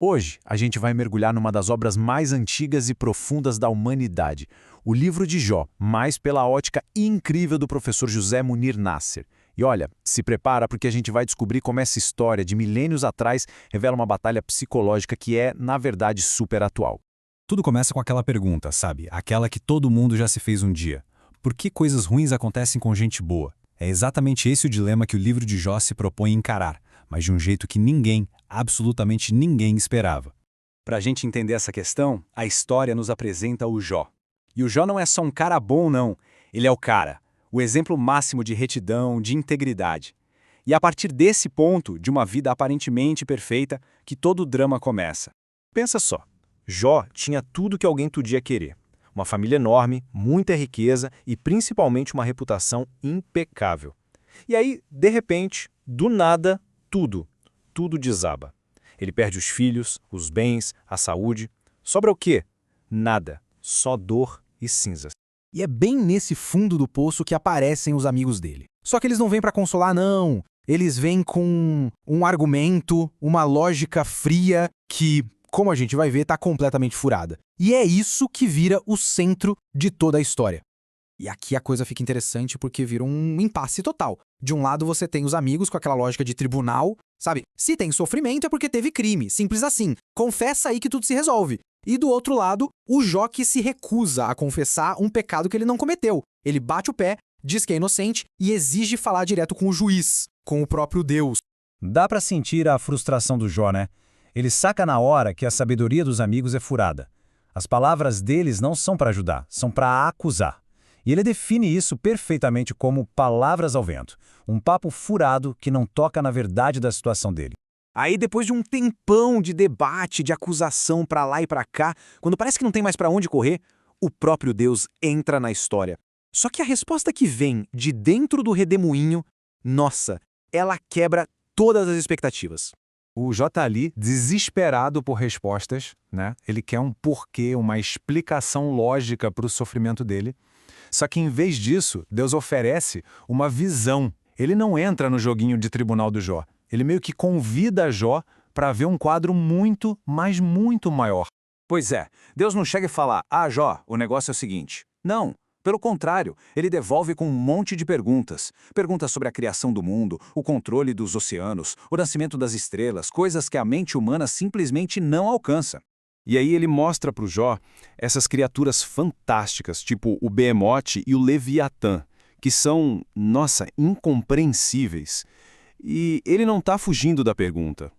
Hoje, a gente vai mergulhar numa das obras mais antigas e profundas da humanidade, o livro de Jó, mas pela ótica incrível do professor José Munir Nasser. E olha, se prepara porque a gente vai descobrir como essa história de milênios atrás revela uma batalha psicológica que é, na verdade, super atual. Tudo começa com aquela pergunta, sabe? Aquela que todo mundo já se fez um dia. Por que coisas ruins acontecem com gente boa? É exatamente esse o dilema que o livro de Jó se propõe encarar, mas de um jeito que ninguém, absolutamente ninguém esperava. Para a gente entender essa questão, a história nos apresenta o Jó. E o Jó não é só um cara bom, não. Ele é o cara, o exemplo máximo de retidão, de integridade. E é a partir desse ponto, de uma vida aparentemente perfeita, que todo o drama começa. Pensa só, Jó tinha tudo que alguém podia querer. Uma família enorme, muita riqueza e principalmente uma reputação impecável. E aí, de repente, do nada, tudo desaba. Ele perde os filhos, os bens, a saúde. Sobra o quê? Nada, só dor e cinzas. E é bem nesse fundo do poço que aparecem os amigos dele. Só que eles não vêm para consolar, não. Eles vêm com um argumento, uma lógica fria que, como a gente vai ver, está completamente furada. E é isso que vira o centro de toda a história. E aqui a coisa fica interessante porque vira um impasse total. De um lado você tem os amigos com aquela lógica de tribunal, sabe? Se tem sofrimento é porque teve crime, simples assim. Confessa aí que tudo se resolve. E do outro lado, o Jó que se recusa a confessar um pecado que ele não cometeu. Ele bate o pé, diz que é inocente e exige falar direto com o juiz, com o próprio Deus. Dá pra sentir a frustração do Jó, né? Ele saca na hora que a sabedoria dos amigos é furada. As palavras deles não são para ajudar, são para acusar. E ele define isso perfeitamente como palavras ao vento, um papo furado que não toca na verdade da situação dele. Aí, depois de um tempão de debate, de acusação pra lá e pra cá, quando parece que não tem mais pra onde correr, o próprio Deus entra na história. Só que a resposta que vem de dentro do redemoinho, nossa, ela quebra todas as expectativas. O Jó tá ali, desesperado por respostas, né? Ele quer um porquê, uma explicação lógica para o sofrimento dele. Só que em vez disso, Deus oferece uma visão. Ele não entra no joguinho de tribunal do Jó. Ele meio que convida Jó para ver um quadro muito, mas muito maior. Pois é, Deus não chega e fala, Jó, o negócio é o seguinte. Não, pelo contrário, ele devolve com um monte de perguntas. Perguntas sobre a criação do mundo, o controle dos oceanos, o nascimento das estrelas, coisas que a mente humana simplesmente não alcança. E aí ele mostra para o Jó essas criaturas fantásticas, tipo o Behemoth e o Leviatã, que são, nossa, incompreensíveis. E ele não está fugindo da pergunta.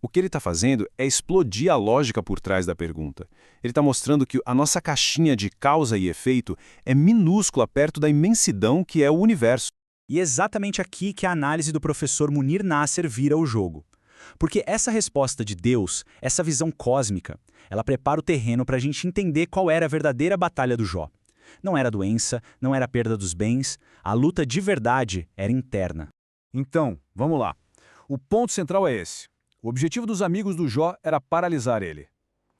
O que ele está fazendo é explodir a lógica por trás da pergunta. Ele está mostrando que a nossa caixinha de causa e efeito é minúscula perto da imensidão que é o universo. E é exatamente aqui que a análise do professor Munir Nasser vira o jogo. Porque essa resposta de Deus, essa visão cósmica, ela prepara o terreno para a gente entender qual era a verdadeira batalha do Jó. Não era doença, não era perda dos bens, a luta de verdade era interna. Então, vamos lá. O ponto central é esse. O objetivo dos amigos do Jó era paralisar ele.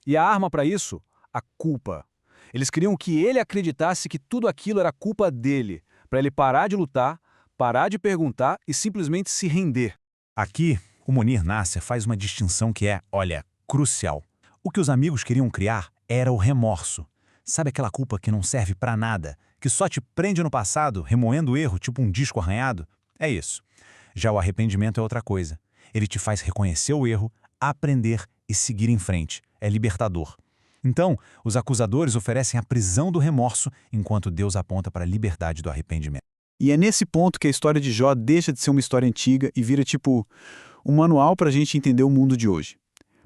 E a arma para isso? A culpa. Eles queriam que ele acreditasse que tudo aquilo era culpa dele, para ele parar de lutar, parar de perguntar e simplesmente se render. Aqui, o Munir Nasser faz uma distinção que é, olha, crucial. O que os amigos queriam criar era o remorso. Sabe aquela culpa que não serve pra nada, que só te prende no passado, remoendo o erro, tipo um disco arranhado? É isso. Já o arrependimento é outra coisa. Ele te faz reconhecer o erro, aprender e seguir em frente. É libertador. Então, os acusadores oferecem a prisão do remorso, enquanto Deus aponta para a liberdade do arrependimento. E é nesse ponto que a história de Jó deixa de ser uma história antiga e vira tipo um manual para a gente entender o mundo de hoje.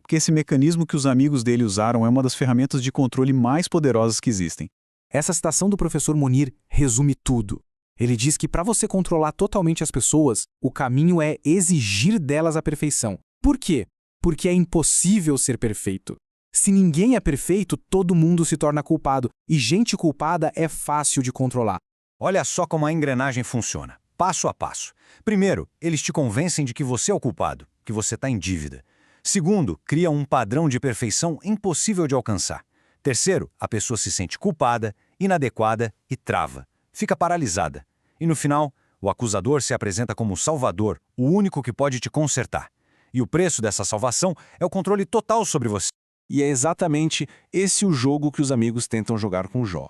Porque esse mecanismo que os amigos dele usaram é uma das ferramentas de controle mais poderosas que existem. Essa citação do professor Munir resume tudo. Ele diz que para você controlar totalmente as pessoas, o caminho é exigir delas a perfeição. Por quê? Porque é impossível ser perfeito. Se ninguém é perfeito, todo mundo se torna culpado, e gente culpada é fácil de controlar. Olha só como a engrenagem funciona, passo a passo. Primeiro, eles te convencem de que você é o culpado, que você está em dívida. Segundo, criam um padrão de perfeição impossível de alcançar. Terceiro, a pessoa se sente culpada, inadequada e trava. Fica paralisada. E no final, o acusador se apresenta como o salvador, o único que pode te consertar. E o preço dessa salvação é o controle total sobre você. E é exatamente esse o jogo que os amigos tentam jogar com Jó.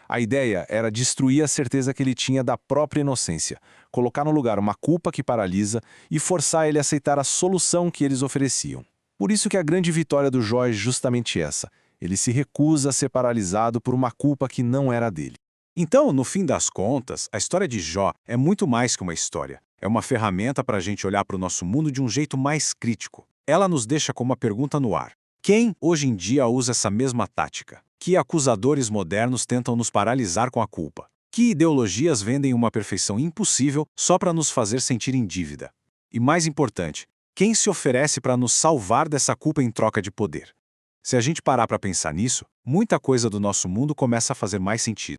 A ideia era destruir a certeza que ele tinha da própria inocência, colocar no lugar uma culpa que paralisa e forçar ele a aceitar a solução que eles ofereciam. Por isso que a grande vitória do Jó é justamente essa. Ele se recusa a ser paralisado por uma culpa que não era dele. Então, no fim das contas, a história de Jó é muito mais que uma história. É uma ferramenta para a gente olhar para o nosso mundo de um jeito mais crítico. Ela nos deixa com uma pergunta no ar. Quem, hoje em dia, usa essa mesma tática? Que acusadores modernos tentam nos paralisar com a culpa? Que ideologias vendem uma perfeição impossível só para nos fazer sentir em dívida? E mais importante, quem se oferece para nos salvar dessa culpa em troca de poder? Se a gente parar para pensar nisso, muita coisa do nosso mundo começa a fazer mais sentido.